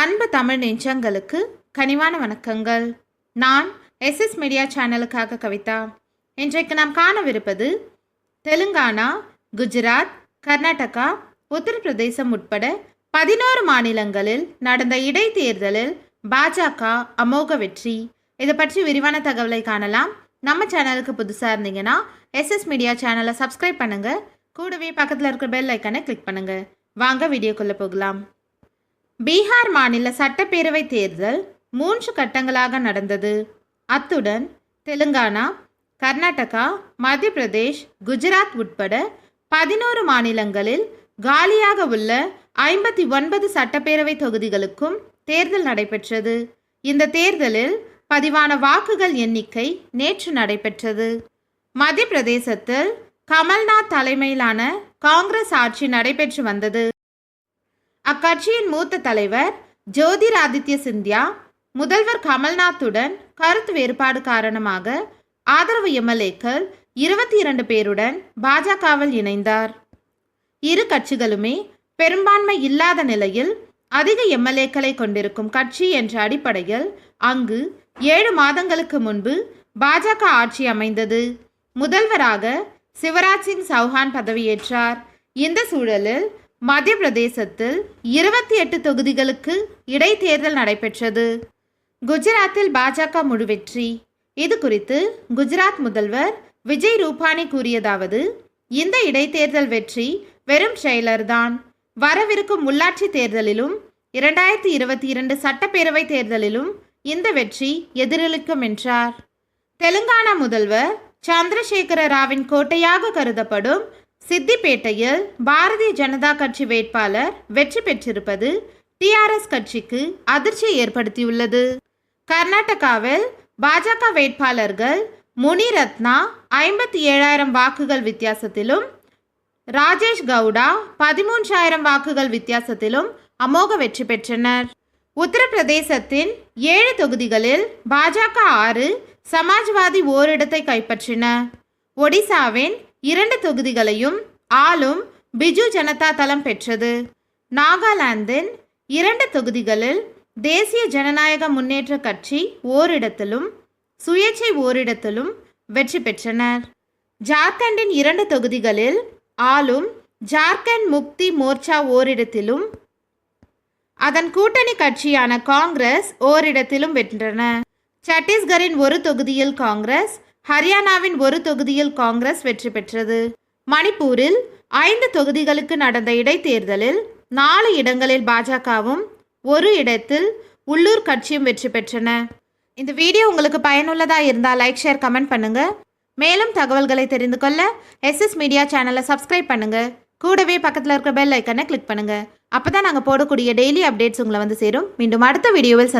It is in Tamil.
அன்பு தமிழ் நெஞ்சங்களுக்கு கனிவான வணக்கங்கள். நான் எஸ்எஸ் மீடியா சேனலுக்காக கவிதா. இன்றைக்கு நாம் காணவிருப்பது தெலுங்கானா, குஜராத், கர்நாடகா, உத்தரப்பிரதேசம் உட்பட 11 மாநிலங்களில் நடந்த இடைத்தேர்தலில் பாஜக அமோக வெற்றி. இதை பற்றி விரிவான தகவலை காணலாம். நம்ம சேனலுக்கு புதுசாக இருந்தீங்கன்னா எஸ்எஸ் மீடியா சேனலை சப்ஸ்கிரைப் பண்ணுங்க. கூடவே பக்கத்தில் இருக்கிற பெல் ஐக்கானை கிளிக் பண்ணுங்க. வாங்க வீடியோக்குள்ளே போகலாம். பீகார் மாநில சட்டப்பேரவை தேர்தல் 3 கட்டங்களாக நடந்தது. அத்துடன் தெலுங்கானா, கர்நாடகா, மத்திய பிரதேஷ், குஜராத் உட்பட 11 மாநிலங்களில் காலியாக உள்ள 59 சட்டப்பேரவை தொகுதிகளுக்கும் தேர்தல் நடைபெற்றது. இந்த தேர்தலில் பதிவான வாக்குகள் எண்ணிக்கை நேற்று நடைபெற்றது. மத்திய பிரதேசத்தில் கமல்நாத் தலைமையிலான காங்கிரஸ் ஆட்சி நடைபெற்று வந்தது. அக்கட்சியின் மூத்த தலைவர் ஜோதிராதித்ய சிந்தியா முதல்வர் கமல்நாத்துடன் கருத்து வேறுபாடு காரணமாக ஆதரவு எம்எல்ஏக்கள் 22 பேருடன் பாஜகவில் இணைந்தார். இரு கட்சிகளுமே பெரும்பான்மை இல்லாத நிலையில் அதிக எம்எல்ஏக்களை கொண்டிருக்கும் கட்சி என்ற அடிப்படையில் அங்கு 7 மாதங்களுக்கு முன்பு பாஜக ஆட்சி அமைந்தது. முதல்வராக சிவராஜ் சிங் சௌஹான் பதவியேற்றார். இந்த சூழலில் மத்திய பிரதேசத்தில் 28 தொகுதிகளுக்கு இடைத்தேர்தல் நடைபெற்றது. குஜராத்தில் பாஜக முழு வெற்றி. இது குறித்து குஜராத் முதல்வர் விஜய் ரூபானி கூறியதாவது: இந்த இடைத்தேர்தல் வெற்றி வெறும் ட்ரெய்லர்தான். வரவிருக்கும் உள்ளாட்சி தேர்தலிலும் 2022 சட்டப்பேரவை தேர்தலிலும் இந்த வெற்றி எதிரொலிக்கும் என்றார். தெலுங்கானா முதல்வர் சந்திரசேகர ராவின் கோட்டையாக கருதப்படும் சித்திப்பேட்டையில் பாரதிய ஜனதா கட்சி வேட்பாளர் வெற்றி பெற்றிருப்பது டிஆர்எஸ் கட்சிக்கு அதிர்ச்சியை ஏற்படுத்தியுள்ளது. கர்நாடகாவில் பாஜக வேட்பாளர்கள் முனிரத்னா 57,000 வாக்குகள் வித்தியாசத்திலும், ராஜேஷ் கவுடா 13,000 வாக்குகள் வித்தியாசத்திலும் அமோக வெற்றி பெற்றனர். உத்தரப்பிரதேசத்தின் 7 தொகுதிகளில் பாஜக 6, சமாஜ்வாதி ஓரிடத்தை கைப்பற்றின. ஒடிசாவின் 2 தொகுதிகளையும் ஆளும் பிஜு ஜனதா தளம் பெற்றது. நாகாலாந்தின் 2 தொகுதிகளில் தேசிய ஜனநாயக முன்னேற்ற கட்சி ஓரிடத்திலும், சுயேட்சை ஓரிடத்திலும் வெற்றி பெற்றனர். ஜார்க்கண்டின் 2 தொகுதிகளில் ஆளும் ஜார்க்கண்ட் முக்தி மோர்ச்சா ஓரிடத்திலும், அதன் கூட்டணி கட்சியான காங்கிரஸ் ஓரிடத்திலும் வென்றன. சத்தீஸ்கரின் 1 தொகுதியில் காங்கிரஸ், ஹரியானாவின் 1 தொகுதியில் காங்கிரஸ் வெற்றி பெற்றது. மணிப்பூரில் 5 தொகுதிகளுக்கு நடந்த இடைத்தேர்தலில் 4 இடங்களில் பாஜகவும் 1 இடத்தில் உள்ளூர் கட்சியும் வெற்றி பெற்றன. இந்த வீடியோ உங்களுக்கு பயனுள்ளதாக இருந்தால் லைக், ஷேர், கமெண்ட் பண்ணுங்க. மேலும் தகவல்களை தெரிந்து கொள்ள எஸ்எஸ் மீடியா சேனலை சப்ஸ்கிரைப் பண்ணுங்க. கூடவே பக்கத்தில் இருக்கிற பெல் ஐக்கனை கிளிக் பண்ணுங்க. அப்பதான் நாங்கள் போடக்கூடிய டெய்லி அப்டேட்ஸ் உங்களை வந்து சேரும். மீண்டும் அடுத்த வீடியோவில்